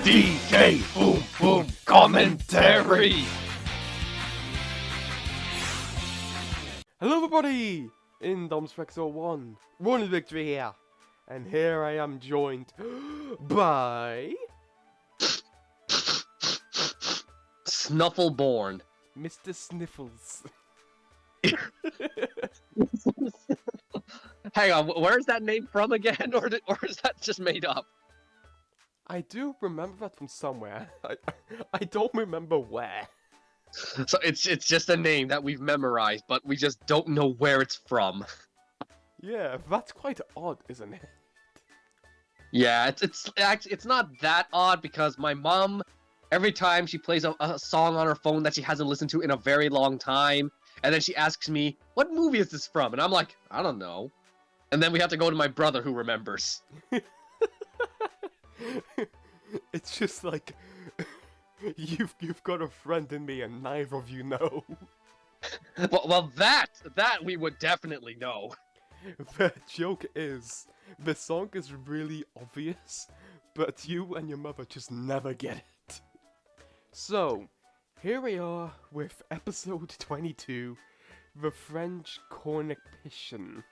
DK Boom Boom Commentary. Hello everybody! In Dinosaur 1, Run Victory here. And here I am joined by... Snuffleborn. Mr. Sniffles. Hang on, where's that name from again, or is that just made up? I do remember that from somewhere. I don't remember where. So it's just a name that we've memorized, but we just don't know where it's from. Yeah, that's quite odd, isn't it? Yeah, it's actually not that odd because my mom, every time she plays a song on her phone that she hasn't listened to in a very long time, and then she asks me, "What movie is this from?" And I'm like, "I don't know." And then we have to go to my brother who remembers. It's just like you've got a friend in me and neither of you know. Well, that we would definitely know. The joke is, the song is really obvious, but you and your mother just never get it. So, here we are with episode 22, the French Connection.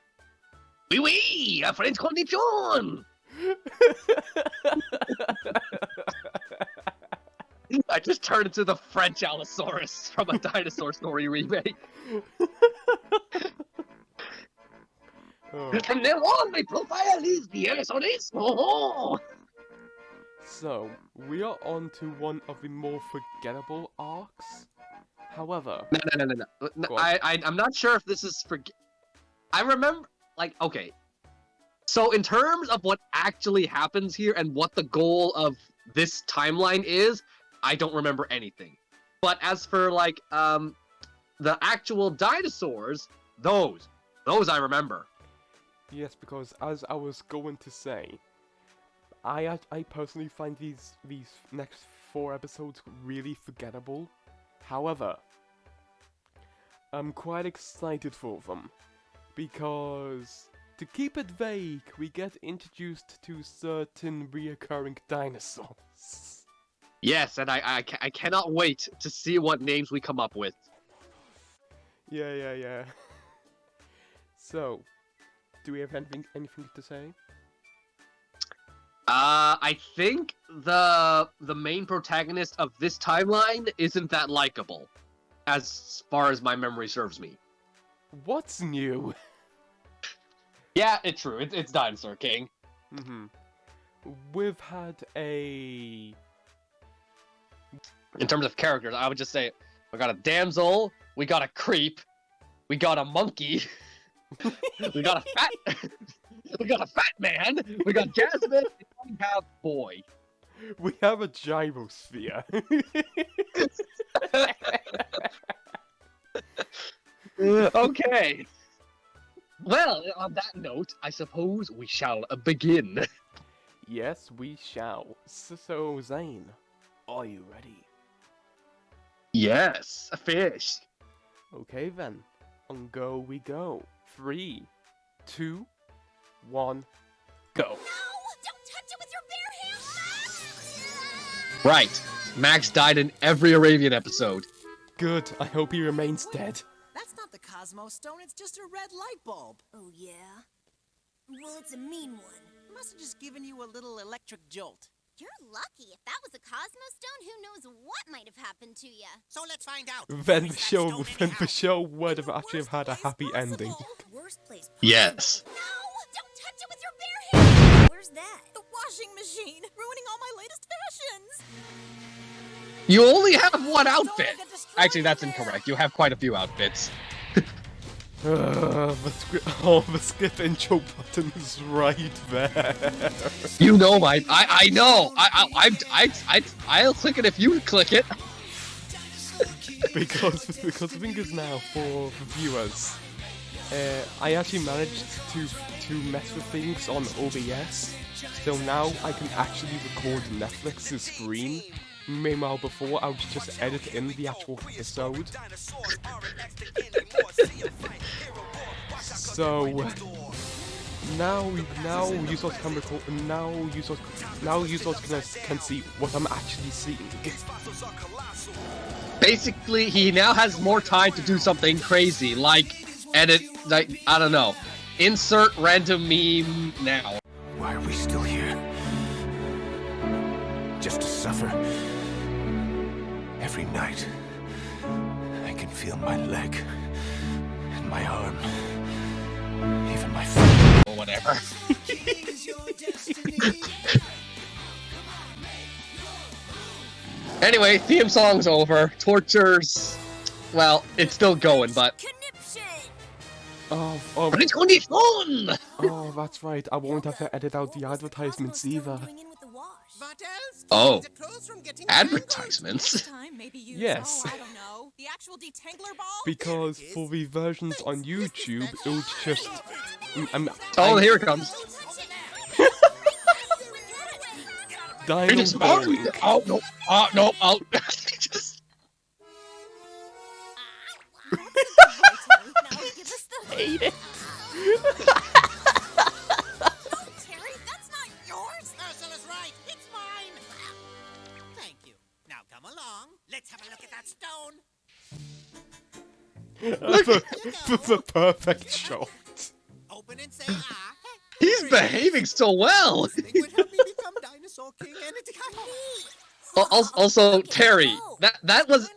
Oui, oui, a French connection. I just turned into the French Allosaurus from a Dinosaur Story remake. From now on, my profile is the Allosaurus. Oh. So, we are on to one of the more forgettable arcs. However... No. I'm not sure if this is I remember, like, okay. So, in terms of what actually happens here and what the goal of this timeline is, I don't remember anything. But as for, like, the actual dinosaurs, those I remember. Yes, because as I was going to say, I personally find these next 4 episodes really forgettable. However, I'm quite excited for them, because to keep it vague, we get introduced to certain reoccurring dinosaurs. Yes, and I cannot wait to see what names we come up with. Yeah. So, do we have anything to say? I think the main protagonist of this timeline isn't that likable, as far as my memory serves me. What's new? Yeah, it's true. It's Dinosaur King. We've had a... In terms of characters, I would just say we got a damsel, we got a creep, we got a monkey, we got a fat man, we got Jasmine, and we have boy. We have a gyrosphere. Okay. Well, on that note, I suppose we shall begin. Yes, we shall. So, Zane, are you ready? Yes, a fish. Okay then, on go we go. 3, 2, 1, go. No! Don't touch it with your bare hands! Right, Max died in every Arabian episode. Good, I hope he remains dead. That's not the Cosmos Stone, it's just a red light bulb. Oh, yeah? Well, it's a mean one. Must have just given you a little electric jolt. You're lucky. If that was a Cosmos Stone, who knows what might have happened to you? So let's find out. Then the show would have actually have had a happy ending. Worst place possible. Yes. No! Don't touch it with your bare hands! Where's that? The washing machine, ruining all my latest fashions. You only have one outfit. Actually, that's incorrect. You have quite a few outfits. The skip intro button is right there. You know I know. I'll click it if you click it. because the thing is now for the viewers, I actually managed to mess with things on OBS, so now I can actually record Netflix's screen. Meanwhile, before I would just edit in the actual episode. So Now users can record. Now users can see what I'm actually seeing. Basically, he now has more time to do something crazy, like edit, like, I don't know, insert random meme now. Why are we still here? Just to suffer? Every night, I can feel my leg, and my arm, even my foot. Or whatever. Anyway, theme song's over. Tortures, well, it's still going, but... Oh, It's gonna be fun! oh, that's right. I won't have to edit out the advertisements either. Oh, advertisements? Yes. Oh, I don't know. The actual detangler ball? Because for the versions on YouTube, it would just... Oh, here it comes. Dinosaur. Oh, no. Oh, no. Oh. Just... Hate it. Terry, that's not yours. Ursula's right. It's mine. Thank you. Now come along. Let's have a look at that stone. The perfect shot. Open and say ah. He's behaving so well! Would help me become Dinosaur King and Also, Terry, that was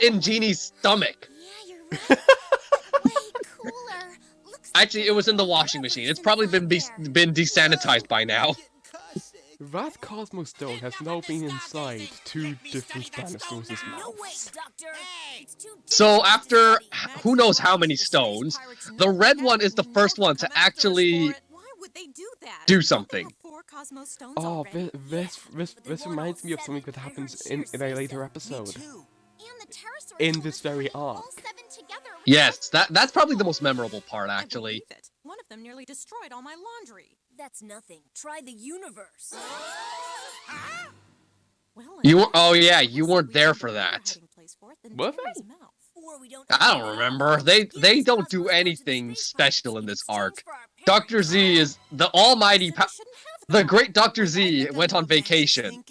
in Genie's stomach. Yeah, you're right. Way cooler. Looks Actually, it was in the washing machine. It's probably been desanitized by now. That Cosmos Stone has now been inside 2 different dinosaurs' no mouths. way, Doctor. It's too So after who knows how many stones, the red one is the first one to actually do something. Oh, this reminds me of something that happens in a later episode. In this very arc. Yes, that's probably the most memorable part, actually. One of them nearly destroyed all my laundry. That's nothing. Try the universe. You oh yeah, you weren't there for that. Were they? I don't remember. They don't do anything special in this arc. Dr. Z is the almighty the great Dr. Z went on vacation.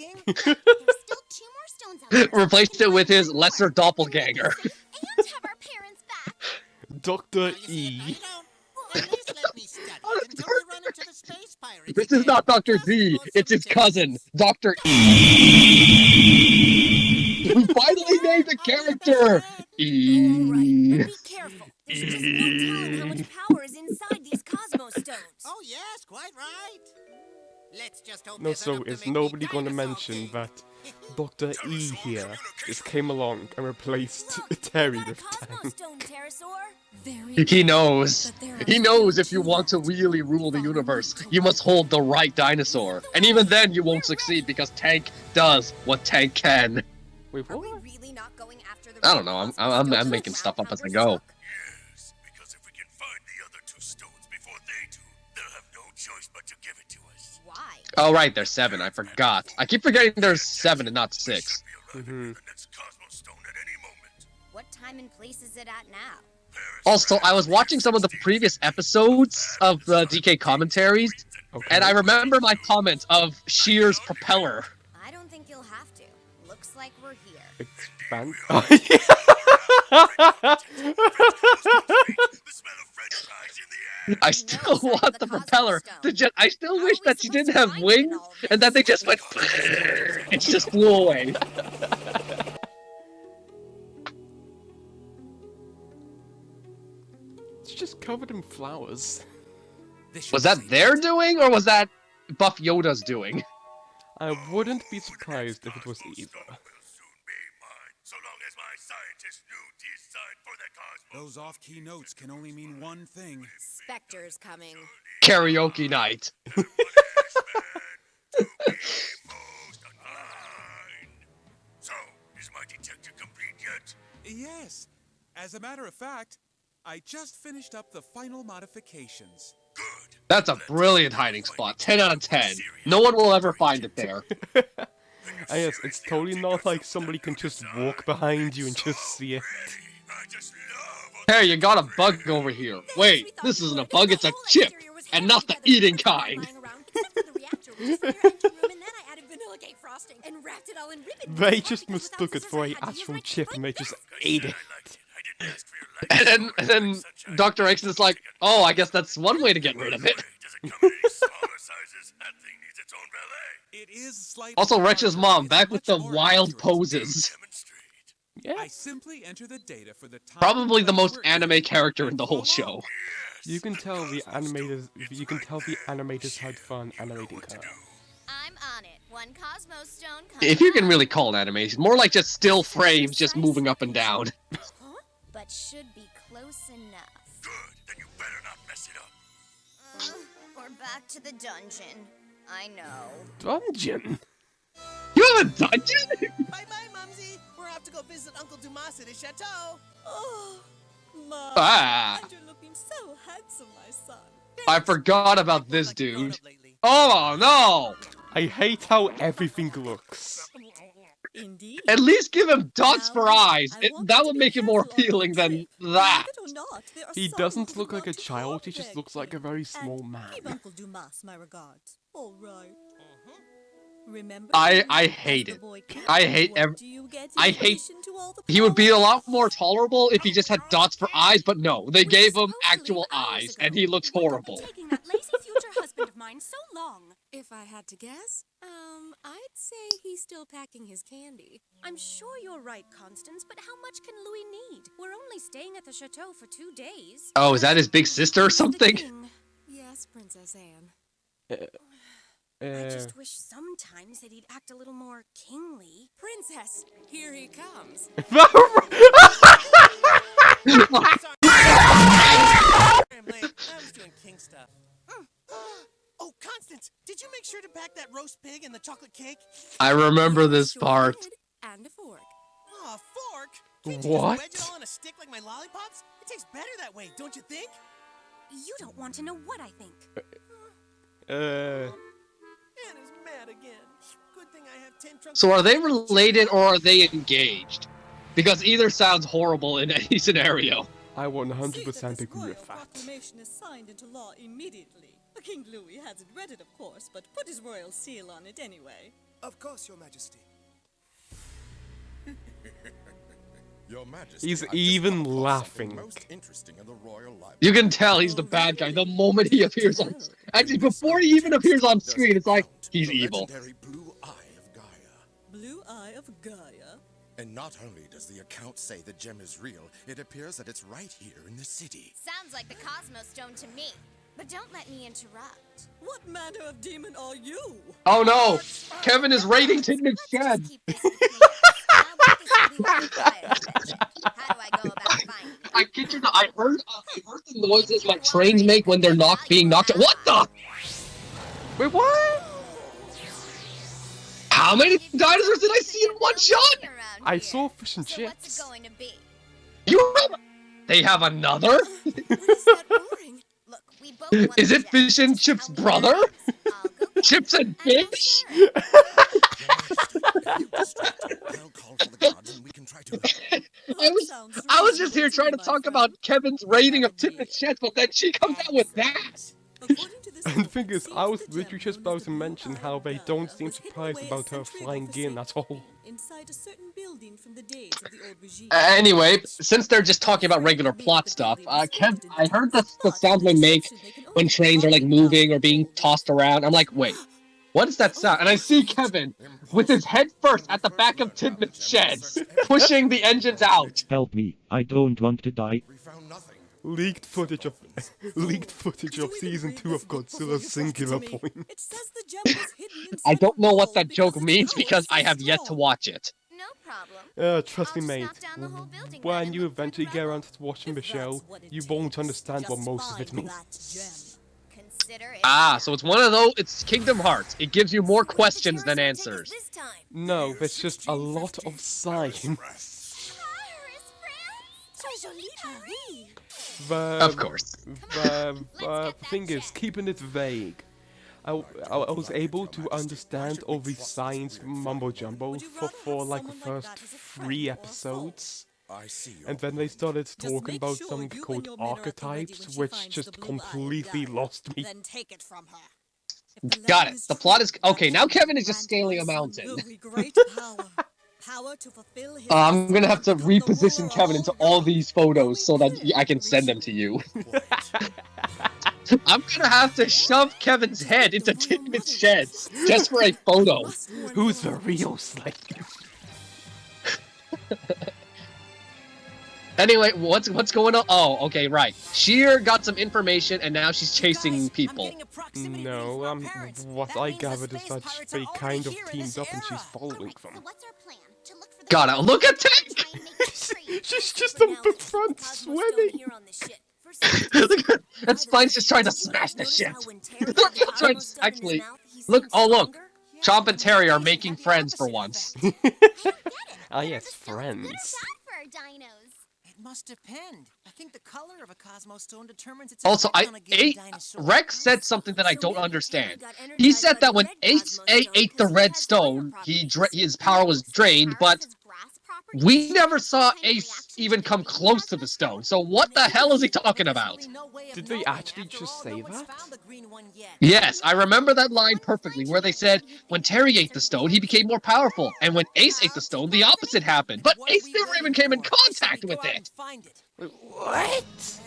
Replaced it with his lesser doppelganger. Dr. E. This is not Dr. Z, it's his cousin, Dr. E. We finally named a character! E. Be careful. There's just no telling how much power is inside these Cosmos Stones. Oh yes, quite right. Let's just hope No, so is nobody gonna mention that Dr. E here just came along and replaced Terry with Tank? He knows. He knows if you want to really rule the universe, you must hold the right dinosaur. And even then you won't succeed because Tank does what Tank can. Wait, Are what? we really not going after the I don't know, I'm making stuff up as I go. Yes, because if we can find the other 2 stones before they do, they'll have no choice but to give it to us. Why? Oh right, there's 7, I forgot. I keep forgetting there's 7 and not 6. We'll be arriving at the next Cosmos Stone at any moment. What time and place is it at now? Also, I was watching some of the previous episodes of the DK commentaries, Okay. and I remember my comment of Shear's propeller. I don't think you'll have to. Looks like we're here. Expand. The smell of French fries in the air. I still want the propeller to just. I still wish that she didn't have wings and that they just went. It just flew away. It's just covered in flowers. Was that their doing or was that Buff Yoda's doing? I wouldn't be surprised if it was either. Will soon be mine, so long as my scientists knew design for the cosmos. Those off-key notes can only mean one thing. Spectre's coming. Karaoke night. So, is my detector complete yet? Yes. As a matter of fact, I just finished up the final modifications. Good. That's a brilliant hiding spot. 10 out of 10. No one will ever find it there. Yes, it's totally not like somebody can just walk behind you and just see it. I just love Hey, you got a bug over here. Wait, this isn't a bug, it's a chip, and not the eating kind. They just mistook it for a actual chip and they just ate it. And then Dr. X is like, oh, I guess that's one way to get rid of it. It is slightly Also, Rex's harder, mom, it's back with much the more wild accurate. poses. Yeah, I simply enter the data for the time Probably the and most place we're anime in, character in and the whole voila. show. you can tell the animators. You can tell the animators had fun animating her. I'm on it. One Cosmos Stone. If you can really call it animation, more like just still frames just moving up and down. Huh? But should be close enough. Good, then you better not mess it up. We're back to the dungeon. I know. Dungeon. You have a dungeon? Bye-bye, Mumsy. We're off to go visit Uncle Dumas at his chateau. Oh, Mom. Ah, And you're looking so handsome, my son. I forgot about this dude. Oh no! I hate how everything looks. Indeed. At least give him dots for Now, eyes. I want That you would to be make it more careful on your appealing than trip. that. Believe it or not, there are He some doesn't who look do like a not child, he take just looks like a them. very small And man. give Uncle Dumas my regards. All right. Remember? I as hate the it. boy King, I hate what ev- do you get in I hate- addition to all the He would be a power? lot more tolerable if he just had dots for eyes, but no, they We gave were him supposed to actual leave hours eyes, ago. and he looks What could be horrible. taking that lazy future husband of mine so long? If I had to guess, I'd say he's still packing his candy. I'm sure you're right, Constance, but how much can Louis need? We're only staying at the chateau for 2 days. Oh, is that his big sister or He's the something? king. Yes, Princess Anne. I just wish sometimes that he'd act a little more kingly. Princess, here he comes. I'm late. I was doing king stuff. Oh, Constance, did you make sure to pack that roast pig and the chocolate cake? I remember this Sure part. did. And a fork. Oh, a fork? Can't you What? just wedge it all on a stick like my lollipops? It tastes better that way, don't you think? You don't want to know what I think. Anna's mad again. Good thing I have 10 trunks. So are they related or are they engaged? Because either sounds horrible in any scenario. I See that 100% this agree royal with that. proclamation is signed into law immediately. King Louis hasn't read it, of course, but put his royal seal on it anyway. Of course, Your Majesty. Your Majesty, He's I've just even come across laughing. something most interesting in the royal library. You can tell he's the bad guy the moment he appears on. Actually, before he even appears on screen, it's like he's The evil. legendary blue eye of Gaia. Blue Eye of Gaia. And not only does the account say the gem is real, it appears that it's right here in the city. Sounds like the Cosmos Stone to me. But don't let me interrupt. What manner of demon are you? Oh no! Kevin is raiding Tidman's Let's shed! just keep this between us. Now, what this blue eye of Gaia you mentioned? How do I go about finding it? I kid you not, I heard the noises like trains make when they're being knocked out. What the? Wait, what? How many dinosaurs did I see in one shot? I saw fish and So what's chips. it going to be? You have... They have another? What is that roaring? Look, we both want Is the it gem. Fish and Chips' I'll leave brother? it I'll go get Chips it. and I'm not fish? sure. If you distract him, I'll call for the guards and we can try to... I was just here trying to talk about Kevin's raiding of Tidman's shed, but then she comes out with that! And the thing is, I was literally just about to mention how they don't seem surprised about her flying in at all. Inside a certain building from the days of the old regime. Anyway, since they're just talking about regular plot stuff, Kev, I heard that's the sound they make when trains are like moving or being tossed around. I'm like, wait, what is that sound? And I see Kevin with his head first at the back of Tidman's sheds, pushing the engines out. Help me, I don't want to die. We found nothing. Leaked footage of season 2 of Godzilla's Singular Point. It says the gem was hidden inside I don't a know what wall that joke because its means core because is I so have yet to strong. watch it. No problem. Trust me, I'll just mate. knock down the whole building then When and you look for eventually get Dremel. around to watching the If show, that's what it you takes, won't understand what just most of it find means. that gem. Consider it Ah, done. so it's one of those, it's Kingdom Hearts. It gives you more What did the questions than Pterosaur take us answers. this time? No, there's just a lot of science. Paris, France? Of course. The thing is, keeping it vague. I was able to understand all the science mumbo jumbo for like the first 3 episodes. I see your And then they started Just talking make about sure something you and called your men are at the ready when archetypes, she which finds just the blue-eyed completely guy. lost me. Then take it from her. If the Got legend it. is The plot true, is okay. that Now chance Kevin will is just grant scaling my a son mountain. Louis great power. Power to fulfill his I'm gonna destiny have and to become the reposition ruler of Kevin into all all realm. these photos so that Louis I can could, send them to you. I'm gonna have to shove Kevin's head into Timothy's sheds just for a photo. Who's the real slave? Anyway, what's going on? Oh, okay, right. Sheer got some information, and now she's chasing people. No, what I gathered is that they kind of teamed up and she's following them. What's our plan? To look for the Gotta look at Tank! She's just on the front swimming! That Spine's just trying to smash the ship. Actually, look, oh look! Chomp and Terry are making friends for once. Ah yes, friends. for our dinos. It must depend. I think the color of a Cosmos Stone determines its Also, effect on a given dinosaur. Rex said something that I don't understand. He said that when Ace ate the red stone, his power was drained, but we never saw Ace even come close to the stone. So what the hell is he talking about? Did they actually just say that? Yes, I remember that line perfectly, where they said when Terry ate the stone, he became more powerful, and when Ace ate the stone, the opposite happened. But Ace never even came in contact with it. What?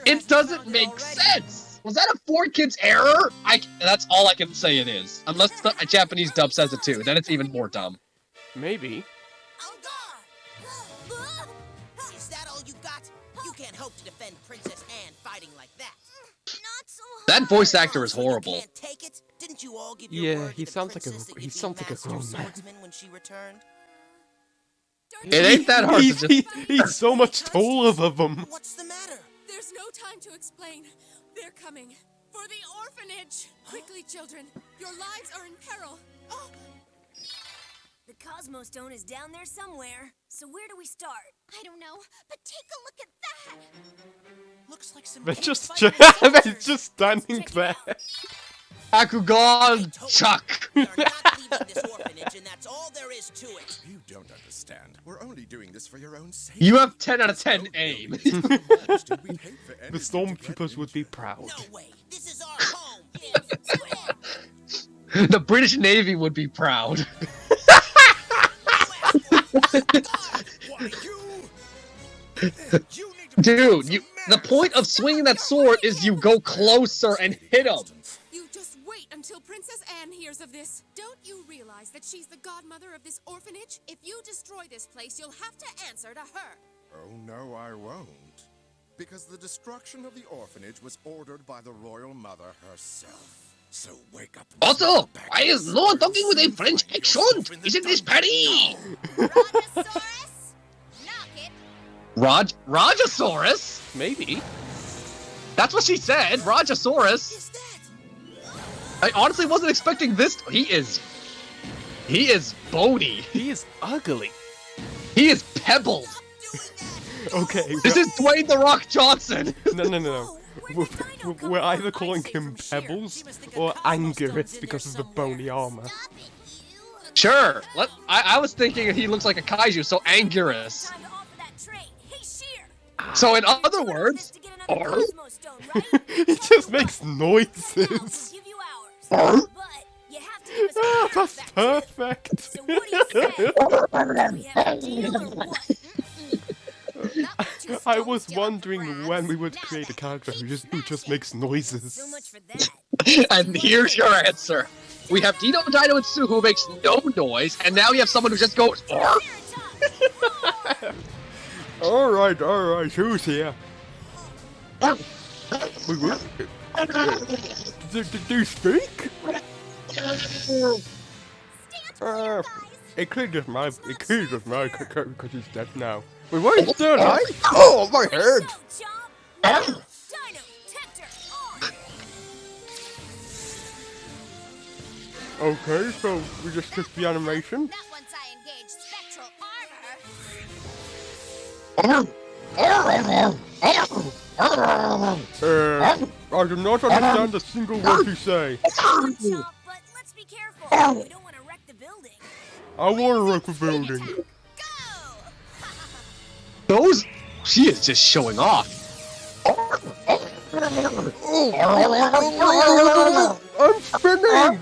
It doesn't make sense. Was that a 4Kids error? That's all I can say it is. Unless the Japanese dub says it too, then it's even more dumb. Maybe. Is that all you got? You can't hope to defend Princess Anne fighting like that. That voice actor is horrible. Can't take it? Didn't you all give your Yeah, word he to the sounds like princess that he you'd be sounds like a master grown man. swordsman when she returned? It ain't that hard to just... He's so much taller than them. What's the matter? There's no time to explain. They're coming. For the orphanage! Quickly, children. Your lives are in peril. Oh. The Cosmos Stone is down there somewhere. So where do we start? I don't know, but take a look at that. Looks like some They're big just fighting they're just standing there. Bakugan Chuck! We are not leaving this orphanage, and that's all there is to it. You don't understand. We're only doing this for your own sake. You have 10 out of 10 aim. The stormtroopers would be proud. No way. This is our home. The British Navy would be proud. Dude, the point of swinging that sword is you go closer and hit him. You just wait until Princess Anne hears of this. Don't you realize that she's the godmother of this orphanage? If you destroy this place, you'll have to answer to her. Oh, no, I won't. Because the destruction of the orphanage was ordered by the royal mother herself. So wake up. Also, why is no one talking with a French accent? Isn't this Paris? Rajasaurus, knock it. Rajasaurus? Maybe. That's what she said, Rajasaurus. I honestly wasn't expecting this. He is bony. He is ugly. He is pebbled. Okay. This is Dwayne The Rock Johnson. No. We're either calling him Pebbles or Anguirus because of the bony armor. Sure. I was thinking he looks like a kaiju, so Anguirus. So in other words, he just makes noises. That's perfect. I was wondering when we would create a character who just makes noises. And here's your answer. We have Dino, Dino, and Sue who makes no noise, and now you have someone who just goes. Alright, who's here? Did you speak? It could just my because he's dead now. Wait, what is dead, huh? Oh, my head! Okay, so we just took the animation. Not once I engage spectral I do not understand a single word you say. But let's be careful. We don't want to wreck the building. I want to wreck the building. Those... She is just showing off. I'm spinning!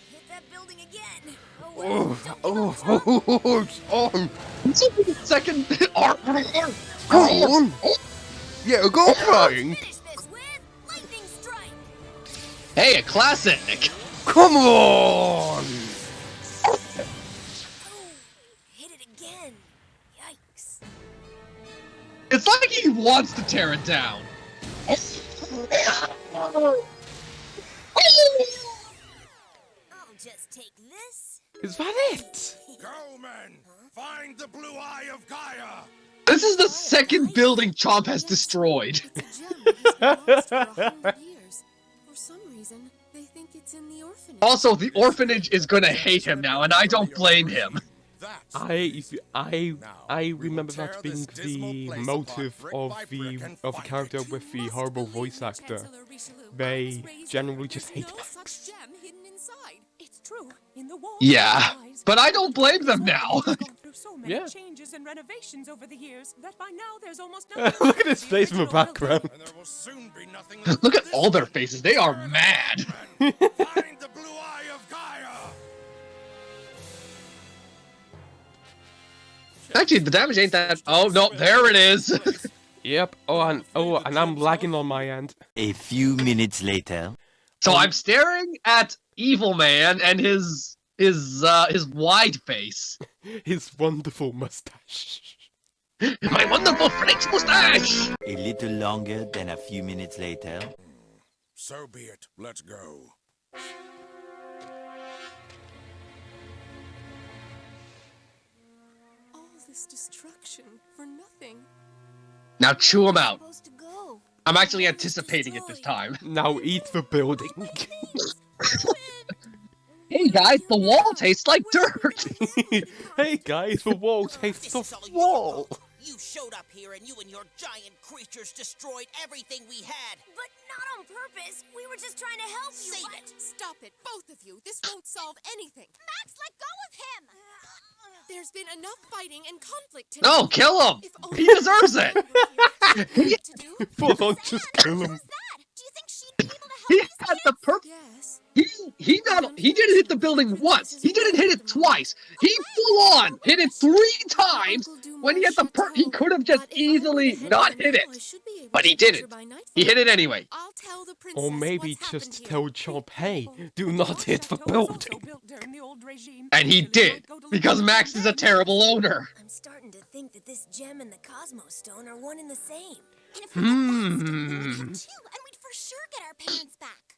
Hit that building again. It's on! Second... Go on! Yeah, go flying! Finish this with lightning strike. Hey, a classic! Come on! Hit it again. Yikes. It's like he wants to tear it down. I'll just take this. Is that it? Go, men! Find the blue eye of Gaia! This is the second building Chomp has destroyed. It's a gem that has been lost for 100 years. For some reason, they think it's in the orphanage. Also, the orphanage is gonna hate him now, and I don't blame him. I remember that being the motive of the character with the horrible voice actor. They generally just hate Max. It's true. In the wall. Yeah, but I don't blame them now. So many Yeah. changes and renovations over the years that by now there's almost Look at his face in the background. And there will soon be nothing Look at all their faces, they are mad. Find the blue eye of Gaia! Actually, the damage ain't that... Oh, no, there it is. Yep. And I'm lagging on my end. A few minutes later. So I'm staring at Evil Man and his wide face. His wonderful mustache. My wonderful French mustache! A little longer than a few minutes later. So be it. Let's go. All this destruction for nothing. Now chew him out. Supposed to go. I'm actually anticipating it this time. Now eat the building. Hey guys, the wall tastes like dirt! Hey guys, the wall tastes This of is all your wall. fault. You showed up here and you and your giant creatures destroyed everything we had. But not on purpose. We were just trying to help you. Save but- it. Stop it, both of you. This won't solve anything. Max, let go of him! There's been enough fighting and conflict today. No, kill him! If He only deserves it! what to do? Full on, just kill him. Who's that? Do you think she'd be able to help He these had the kids? Yes. he didn't hit the building once. He didn't hit it twice. He full on hit it 3 times when he had the he could have just easily not hit it. But he didn't. He hit it anyway. I'll tell the princess Or maybe what's just happened tell here. Chomp, hey, do not hit the building. And he did, because Max is a terrible owner. I'm starting to think that this gem and the Cosmos Stone are one and the same. And if we get that, we'd have two, and we'd for sure get our parents back.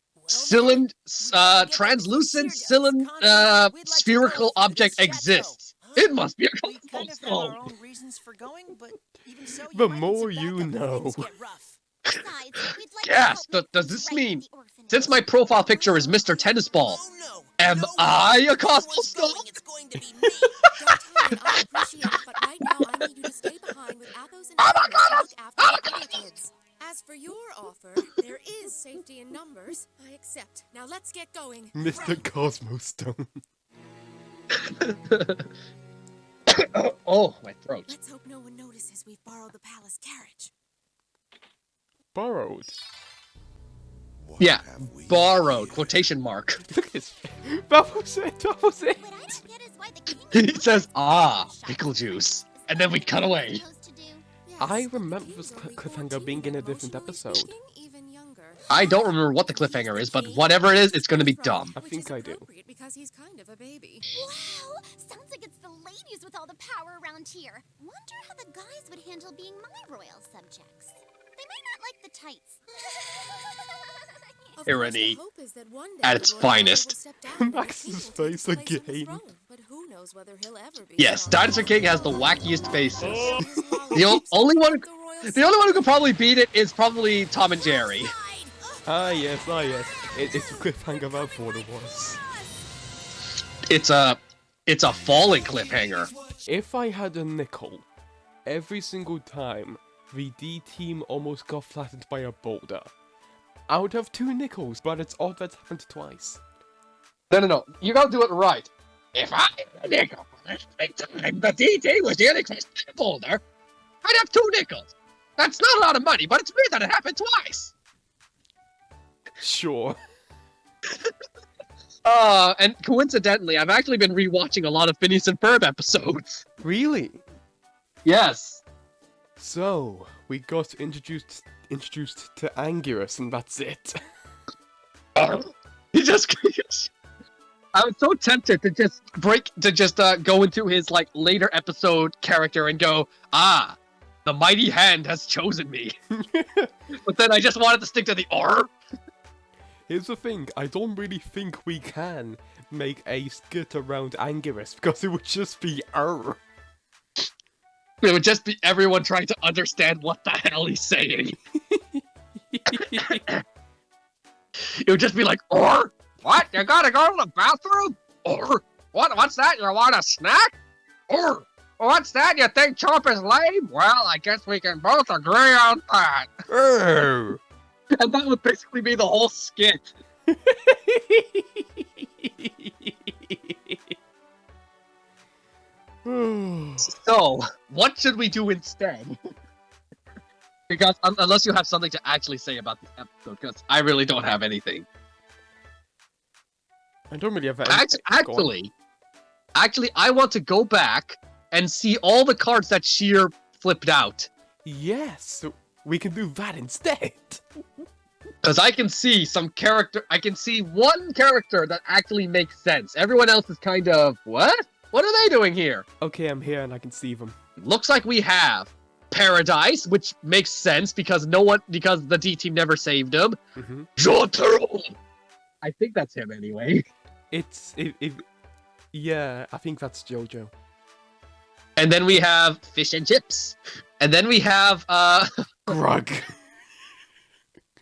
Translucent spherical object exists. It must be a We kind Cosmos of have our Stone. own reasons for going, but even so, The you might need more some you backup if know. things get rough. Besides, we'd like Yes, to help does make this things right mean, with the orphanage. since my profile picture is Mr. Tennis Ball, Oh no! am No, I a if Cosmos anyone's Stone? going, it's going to be me. Don't tell me, I appreciate it, but right now I need you to stay behind with Athos and Edward to look after the other kids. As for your offer, there is safety in numbers. I accept. Now let's get going. Mr. Cosmos Stone. Oh, my throat. Let's hope no one notices we've borrowed the palace carriage. Borrowed. What Yeah, have we borrowed, here? quotation mark. Look at his. That was it. That was it. What I don't get is why the king He says, pickle juice. And then we cut away. supposed to do. Yes, I but the remember king's this only cliffhanger 14 being in a and different emotionally episode. speaking, even younger. I don't remember what the cliffhanger is, but whatever it is, it's gonna be dumb. I think I do. Appropriate because he's kind of a baby. Wow! Sounds like it's the ladies with all the power around here. Wonder how the guys would handle being my royal subjects. They might not like the tights. Of Irony course, the hope is that one day at the its royal family finest. will step down and the Max's king will take face his place on the again. throne, but who knows whether he'll ever be Yes, strong. Dinosaur King has the wackiest faces. His The only one, the royal the only one who could probably beat it is probably Tom and Jerry. Ah yes, ah yes. It's a cliffhanger I thought it was. It's a falling cliffhanger. If I had a nickel, every single time the D team almost got flattened by a boulder, I would have 2 nickels, but it's odd that's happened twice. No. You gotta do it right. If I had a nickel for this big time the DT was the unexpected folder, I'd have 2 nickels. That's not a lot of money, but it's weird that it happened twice. Sure. And coincidentally, I've actually been rewatching a lot of Phineas and Ferb episodes. Really? Yes. So, we got introduced to Anguirus, and that's it. He just... I was so tempted to just go into his, like, later episode character and go, the mighty hand has chosen me. But then I just wanted to stick to the R. Here's the thing, I don't really think we can make a skit around Anguirus, because it would just be It would just be everyone trying to understand what the hell he's saying. It would just be like, or? What? You gotta go to the bathroom? Or? What's that? You want a snack? Or? What's that? You think Chomp is lame? Well, I guess we can both agree on that. And that would basically be the whole skit. So, what should we do instead? Because unless you have something to actually say about this episode, because I really don't have anything. I don't really have anything. Actually, I want to go back and see all the cards that Sheer flipped out. Yes, we can do that instead. Because I can see I can see one character that actually makes sense. Everyone else is kind of, what? What are they doing here? Okay, I'm here and I can see them. Looks like we have Paradise, which makes sense because the D team never saved him. Jotaro! I think that's him anyway. Yeah, I think that's JoJo. And then we have Fish and Chips. And then we have, Grug.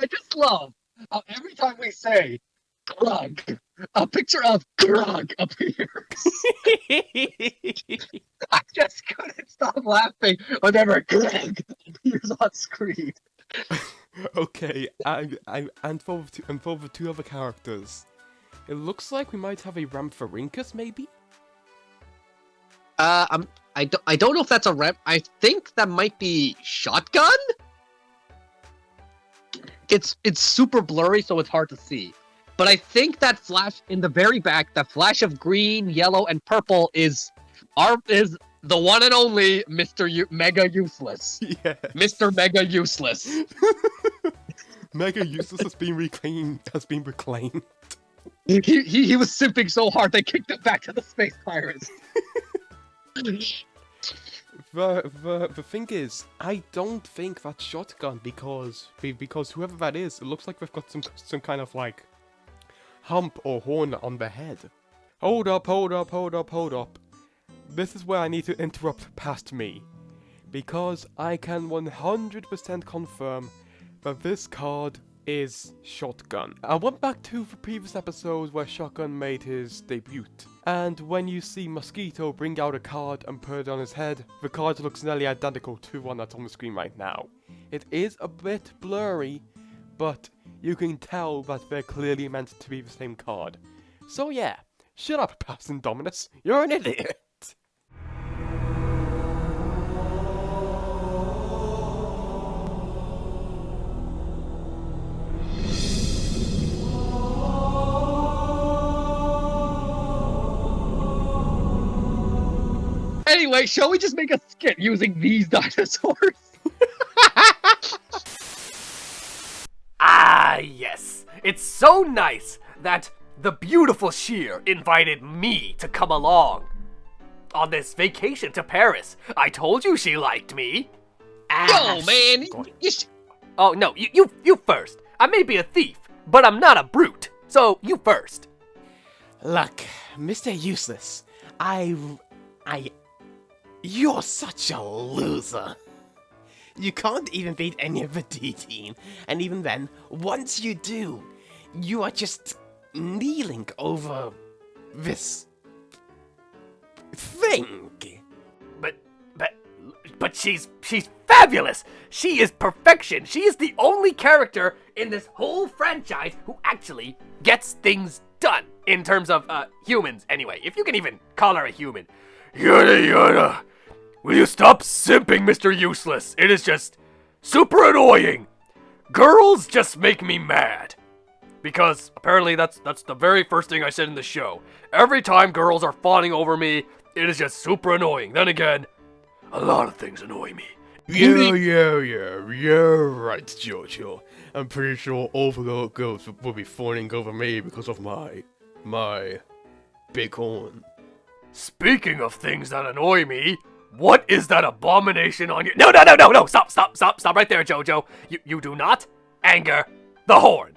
I just love how every time we say Grug, a picture of Grug appears. I just couldn't stop laughing whenever Grug appears on screen. Okay, and for the 2 other characters, it looks like we might have a Ramphorhynchus, maybe? I don't know if that's a rep. I think that might be Shotgun? It's super blurry, so it's hard to see. But I think that flash in the very back, that flash of green, yellow, and purple is the one and only Mr. Mega Useless. Yeah. Mr. Mega Useless. Mega Useless has been reclaimed. He was simping so hard they kicked him back to the Space Pirates. The thing is, I don't think that's Shotgun because whoever that is, it looks like they've got some kind of like hump or horn on their head. Hold up. This is where I need to interrupt past me, because I can 100% confirm that this card is Shotgun. I went back to the previous episodes where Shotgun made his debut, and when you see Mosquito bring out a card and put it on his head, the card looks nearly identical to one that's on the screen right now. It is a bit blurry, but you can tell that they're clearly meant to be the same card. So yeah, shut up, Pass Indominus, you're an idiot! Anyway, shall we just make a skit using these dinosaurs? Ah, yes. It's so nice that the beautiful Sheer invited me to come along on this vacation to Paris. I told you she liked me. Yo, man! Oh, no, you first. I may be a thief, but I'm not a brute. So, you first. Look, Mr. Useless, you're such a loser. You can't even beat any of the D team, and even then, once you do, you are just kneeling over this thing. But she's fabulous. She is perfection. She is the only character in this whole franchise who actually gets things done. in terms of, humans, anyway. If you can even call her a human. Yada yada. Will you stop simping, Mr. Useless? It is just super annoying. Girls just make me mad. Because apparently that's the very first thing I said in the show. Every time girls are fawning over me, it is just super annoying. Then again, a lot of things annoy me. You're right, Jojo. I'm pretty sure all the girls will be fawning over me because of my big horn. Speaking of things that annoy me, what is that abomination on your— No! Stop right there, Jojo. You do not anger the horn.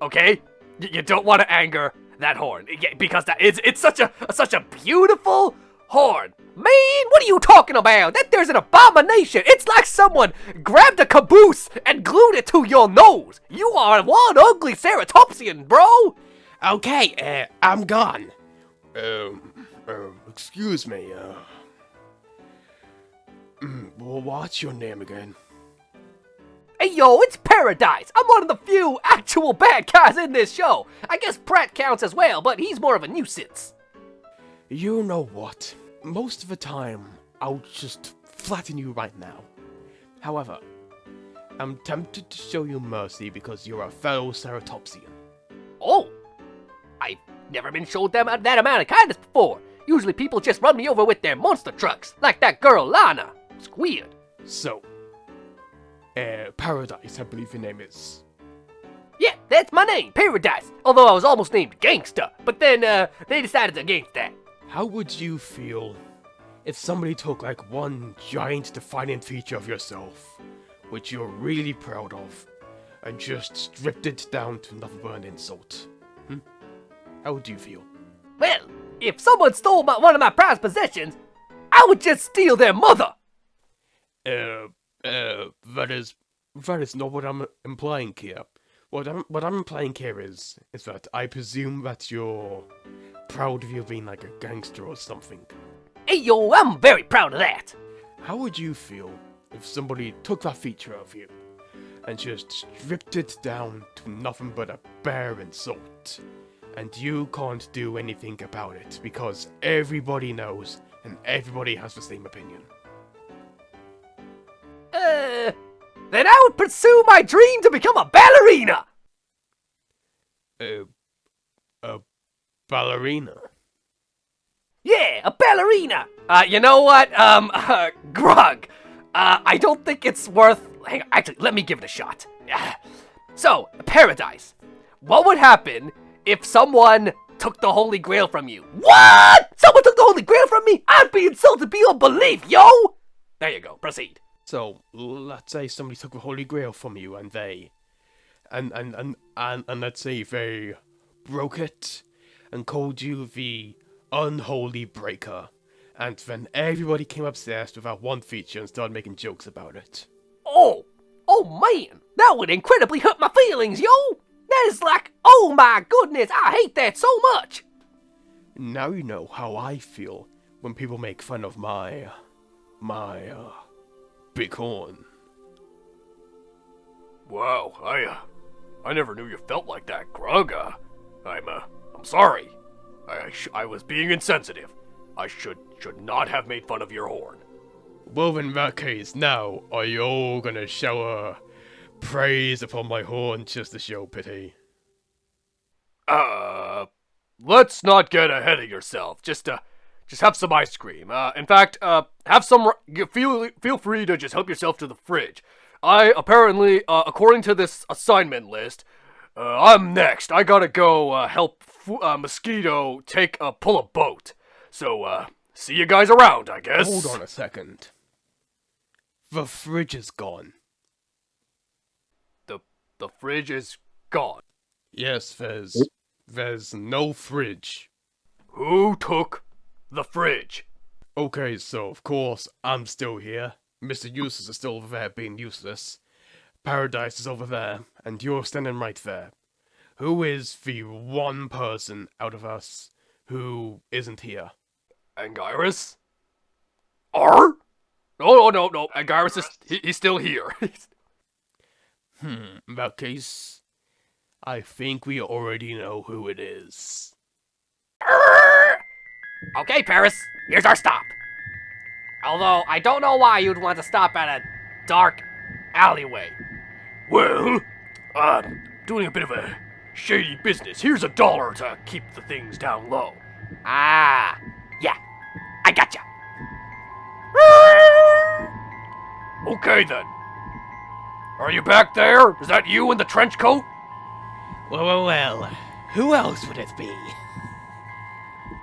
Okay? You don't want to anger that horn. Because it's such a beautiful horn. Man, what are you talking about? That there's an abomination. It's like someone grabbed a caboose and glued it to your nose. You are one ugly ceratopsian, bro. Okay, I'm gone. Excuse me, what's your name again? Hey yo, it's Paradise. I'm one of the few actual bad guys in this show. I guess Pratt counts as well, but he's more of a nuisance. You know what? Most of the time, I'll just flatten you right now. However, I'm tempted to show you mercy because you're a fellow ceratopsian. Oh, I've never been showed that amount of kindness before. Usually people just run me over with their monster trucks, like that girl Lana. It's weird. So, Paradise, I believe your name is. Yeah, that's my name, Paradise. Although I was almost named Gangsta, but then they decided against that. How would you feel if somebody took like one giant defining feature of yourself, which you're really proud of, and just stripped it down to nothing but an insult? How would you feel? Well, if someone stole one of my prized possessions, I would just steal their mother. That is not what I'm implying here. What I'm implying here is that I presume that you're proud of you being like a gangster or something. Hey yo, I'm very proud of that. How would you feel if somebody took that feature of you and just stripped it down to nothing but a bare insult? And you can't do anything about it because everybody knows and everybody has the same opinion. Then I would pursue my dream to become a ballerina! A ballerina? Yeah, a ballerina! You know what, Grug, I don't think it's worth— Hang on, actually, let me give it a shot. So, Paradise, what would happen if someone took the Holy Grail from you? What? Someone took the Holy Grail from me? I'd be insulted beyond belief, yo! There you go, proceed. So, let's say somebody took the Holy Grail from you and they... And let's say they broke it and called you the Unholy Breaker. And then everybody came upstairs with that one feature and started making jokes about it. Oh man, that would incredibly hurt my feelings, yo! That is like, oh my goodness, I hate that so much! Now you know how I feel when people make fun of my big horn. Wow, I never knew you felt like that, Grug. I'm sorry. I was being insensitive. I should not have made fun of your horn. Well, in that case, now, are you all gonna shower praise upon my horn just to show pity? Let's not get ahead of yourself. Just have some ice cream. In fact, have some. Feel free to just help yourself to the fridge. I apparently, according to this assignment list, I'm next. I gotta go help Mosquito pull a boat. So, see you guys around, I guess. Hold on a second. The fridge is gone. The fridge is gone. Yes, there's no fridge. Who took the fridge? Okay, so of course I'm still here. Mr. Useless is still over there being useless. Paradise is over there, and you're standing right there. Who is the one person out of us who isn't here? Anguirus? No. Anguirus he's still here. In that case, I think we already know who it is. Okay, Paris, here's our stop. Although, I don't know why you'd want to stop at a dark alleyway. Well, doing a bit of a shady business. Here's $1 to keep the things down low. Ah, yeah, I gotcha. Okay then. Are you back there? Is that you in the trench coat? Well, who else would it be?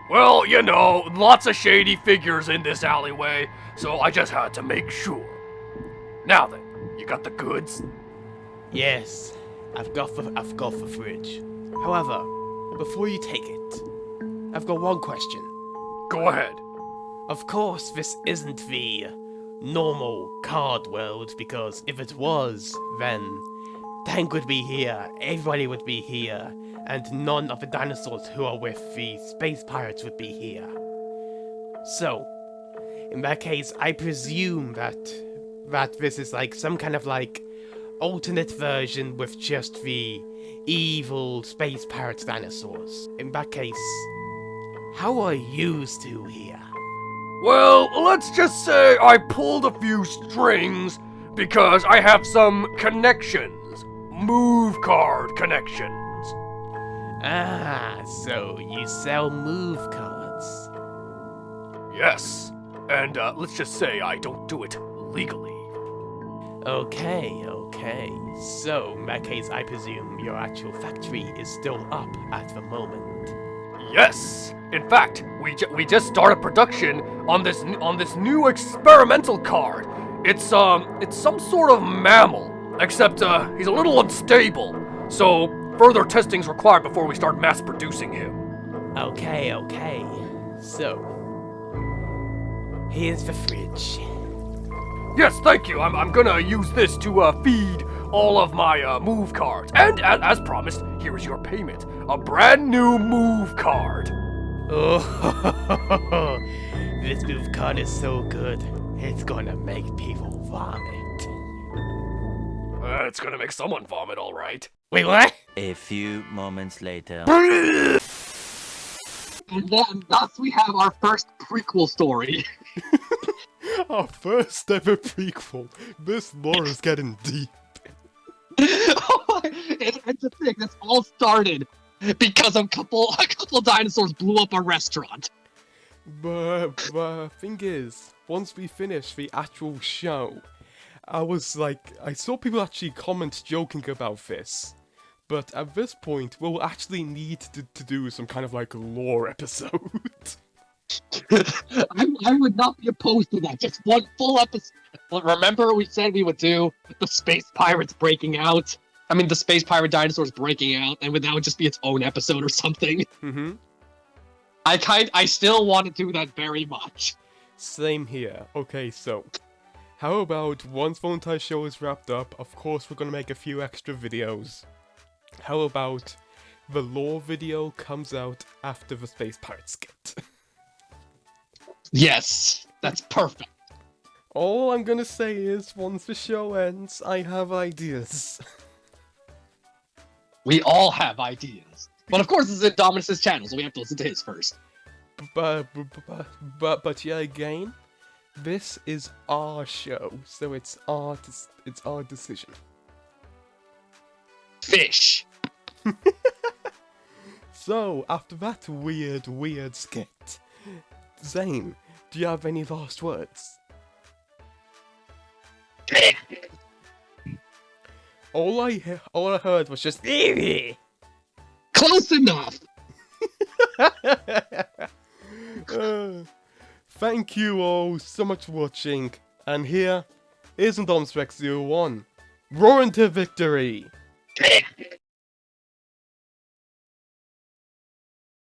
Well, you know, lots of shady figures in this alleyway, so I just had to make sure. Now then, you got the goods? Yes, I've got the fridge. However, before you take it, I've got one question. Go ahead. Of course, this isn't the normal card world, because if it was, then Tank would be here, everybody would be here, and none of the dinosaurs who are with the space pirates would be here. So, in that case, I presume that this is like some kind of like alternate version with just the evil space pirate dinosaurs. In that case, how are you two here? Well, let's just say I pulled a few strings because I have some connections. Move card connections. Ah, so you sell move cards. Yes, and let's just say I don't do it legally. Okay. So, in that case, I presume your actual factory is still up at the moment. Yes! In fact, we just started production on this new experimental card. It's some sort of mammal, except he's a little unstable. So further testing's required before we start mass producing him. Okay. So, here's the fridge. Yes, thank you. I'm gonna use this to feed all of my move cards. And as promised, here is your payment. A brand new move card. Oh, this move card is so good. It's gonna make people vomit. It's gonna make someone vomit, all right. Wait, what? A few moments later. And then, thus we have our first prequel story. Our first ever prequel. This lore is getting deep. And to think, this all started because a couple dinosaurs blew up a restaurant. But thing is, once we finished the actual show, I saw people actually comment joking about this. But at this point, we'll actually need to do some kind of like lore episode. I would not be opposed to that. Just one full episode. Remember we said we would do the space pirates breaking out? I mean, the space pirate dinosaurs breaking out, and that would just be its own episode or something. Mm-hmm. I still want to do that very much. Same here. Okay, so how about once the entire show is wrapped up, of course we're gonna make a few extra videos. How about the lore video comes out after the space pirate skit? Yes, that's perfect. All I'm gonna say is, once the show ends, I have ideas. We all have ideas. But of course, this is Indominus's channel, so we have to listen to his first. But yeah, again, this is our show, so it's our decision. Fish. So, after that weird skit, Zane, do you have any last words? all I heard was just close enough. Thank you all so much for watching, and here is Indominus Rex 01, roaring to victory.